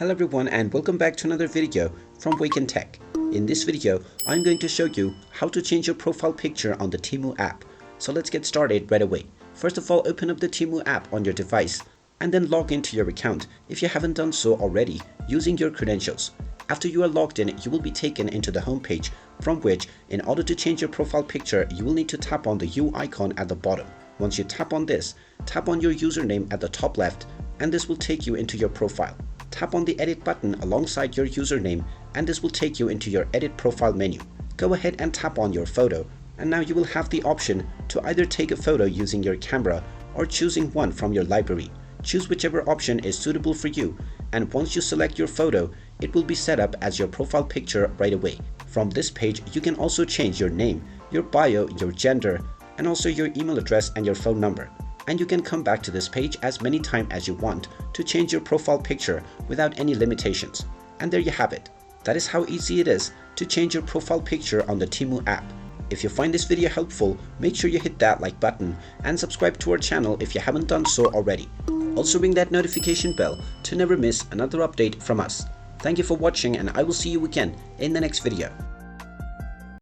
Hello everyone and welcome back to another video from Wake&Tech. In this video, I'm going to show you how to change your profile picture on the Temu app. So let's get started right away. First of all, open up the Temu app on your device and then log into your account if you haven't done so already using your credentials. After you are logged in, you will be taken into the home page from which, in order to change your profile picture, you will need to tap on the U icon at the bottom. Once you tap on this, tap on your username at the top left and this will take you into your profile. Tap on the edit button alongside your username and this will take you into your edit profile menu. Go ahead and tap on your photo and now you will have the option to either take a photo using your camera or choosing one from your library. Choose whichever option is suitable for you, and once you select your photo, it will be set up as your profile picture right away. From this page, you can also change your name, your bio, your gender, and also your email address and your phone number. And you can come back to this page as many times as you want to change your profile picture without any limitations. And there you have it. That is how easy it is to change your profile picture on the Temu app. If you find this video helpful, make sure you hit that like button and subscribe to our channel if you haven't done so already. Also ring that notification bell to never miss another update from us. Thank you for watching and I will see you again in the next video.